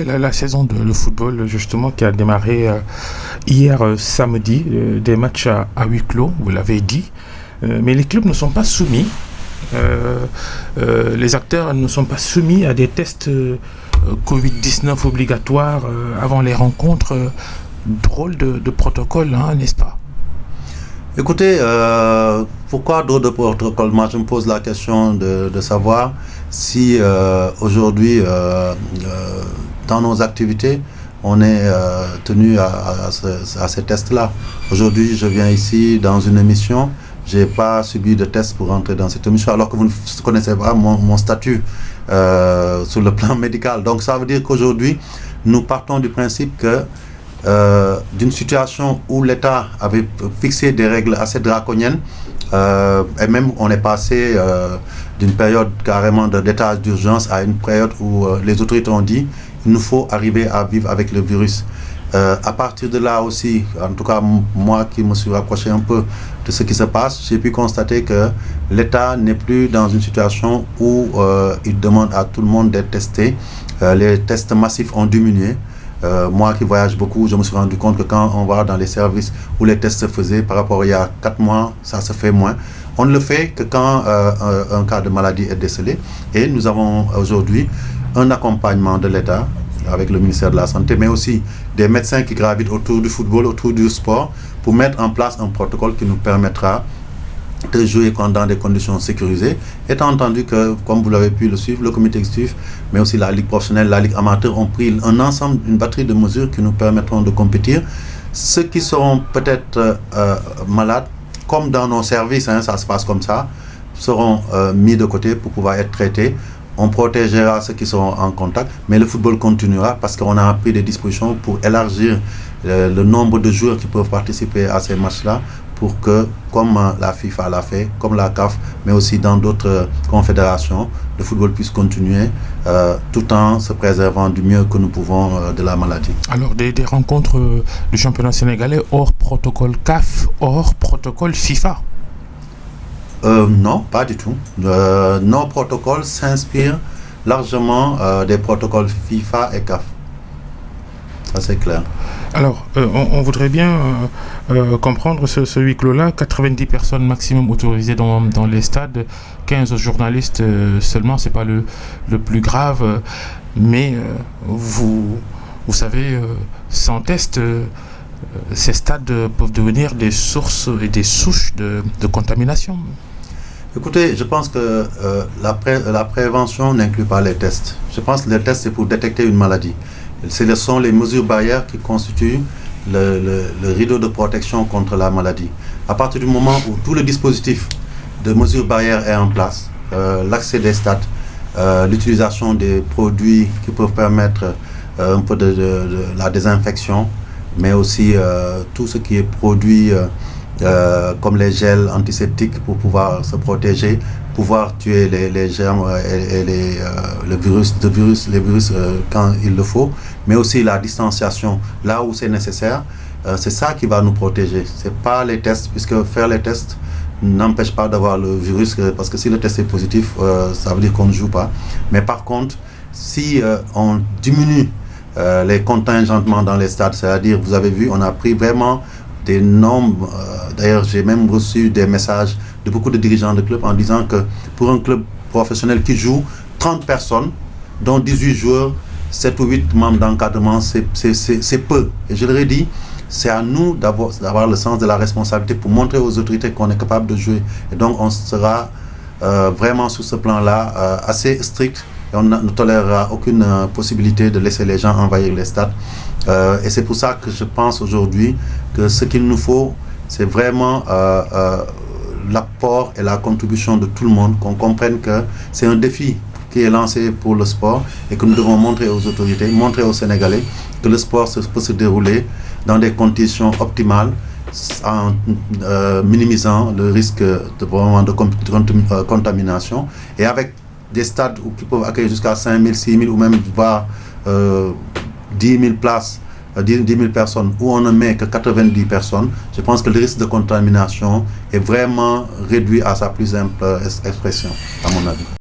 Ouais, la saison de football, justement, qui a démarré hier samedi, des matchs à huis clos, vous l'avez dit. Mais les clubs ne sont pas soumis, les acteurs ne sont pas soumis à des tests Covid-19 obligatoires avant les rencontres. Drôle de protocole, hein, n'est-ce pas? Écoutez, pourquoi drôle de protocole? Moi, je me pose la question de savoir si aujourd'hui, dans nos activités, on est tenu à ces tests-là. Aujourd'hui, je viens ici dans une émission, je n'ai pas subi de test pour entrer dans cette émission, alors que vous ne connaissez pas mon statut sur le plan médical. Donc ça veut dire qu'aujourd'hui, nous partons du principe que d'une situation où l'État avait fixé des règles assez draconiennes, et même on est passé d'une période carrément d'état d'urgence à une période où les autorités ont dit il nous faut arriver à vivre avec le virus. À partir de là aussi, en tout cas moi qui me suis rapproché un peu de ce qui se passe, j'ai pu constater que l'État n'est plus dans une situation où il demande à tout le monde d'être testé. Les tests massifs ont diminué. Moi qui voyage beaucoup, je me suis rendu compte que quand on va dans les services où les tests se faisaient par rapport à il y a 4 mois, ça se fait moins. On ne le fait que quand un cas de maladie est décelé. Et nous avons aujourd'hui un accompagnement de l'État avec le ministère de la Santé, mais aussi des médecins qui gravitent autour du football, autour du sport, pour mettre en place un protocole qui nous permettra de jouer dans des conditions sécurisées, étant entendu que, comme vous l'avez pu le suivre, le comité exécutif, mais aussi la Ligue professionnelle, la Ligue amateur ont pris une batterie de mesures qui nous permettront de compétir. Ceux qui seront peut-être malades, comme dans nos services, hein, ça se passe comme ça, seront mis de côté pour pouvoir être traités. On protégera ceux qui seront en contact, mais le football continuera parce qu'on a pris des dispositions pour élargir le nombre de joueurs qui peuvent participer à ces matchs-là, pour que, comme la FIFA l'a fait, comme la CAF, mais aussi dans d'autres confédérations, le football puisse continuer tout en se préservant du mieux que nous pouvons de la maladie. Alors, des rencontres du championnat sénégalais hors protocole CAF, hors protocole FIFA? Non, pas du tout. Nos protocoles s'inspirent largement des protocoles FIFA et CAF. Ça, c'est clair. Alors, on voudrait bien comprendre ce huis clos-là. 90 personnes maximum autorisées dans les stades, 15 journalistes seulement, c'est pas le plus grave. Mais vous savez, sans test, ces stades peuvent devenir des sources et des souches de contamination. Écoutez, je pense que la prévention n'inclut pas les tests. Je pense que les tests, c'est pour détecter une maladie. Ce sont les mesures barrières qui constituent le rideau de protection contre la maladie. À partir du moment où tout le dispositif de mesures barrières est en place, l'accès des stades, l'utilisation des produits qui peuvent permettre un peu de la désinfection, mais aussi tout ce qui est produit comme les gels antiseptiques pour pouvoir se protéger, pouvoir tuer les germes et les virus quand il le faut, mais aussi la distanciation là où c'est nécessaire. C'est ça qui va nous protéger. C'est pas les tests, puisque faire les tests n'empêche pas d'avoir le virus, parce que si le test est positif, ça veut dire qu'on ne joue pas. Mais par contre, si on diminue les contingentements dans les stades, c'est-à-dire, vous avez vu, on a pris vraiment des nombres, d'ailleurs j'ai même reçu des messages de beaucoup de dirigeants de clubs en disant que pour un club professionnel qui joue 30 personnes, dont 18 joueurs, 7 ou 8 membres d'encadrement, c'est peu. Et je leur ai dit, c'est à nous d'avoir le sens de la responsabilité pour montrer aux autorités qu'on est capable de jouer. Et donc on sera vraiment sur ce plan-là assez strict, et on ne tolérera aucune possibilité de laisser les gens envahir les stades. Et c'est pour ça que je pense aujourd'hui que ce qu'il nous faut, c'est vraiment l'apport et la contribution de tout le monde, qu'on comprenne que c'est un défi qui est lancé pour le sport et que nous devons montrer aux autorités, montrer aux Sénégalais que le sport peut se dérouler dans des conditions optimales en minimisant le risque de contamination, et avec des stades qui peuvent accueillir jusqu'à 5 000, 6 000 ou même voire 10 000 places, 10 000 personnes, où on ne met que 90 personnes, je pense que le risque de contamination est vraiment réduit à sa plus simple expression, à mon avis.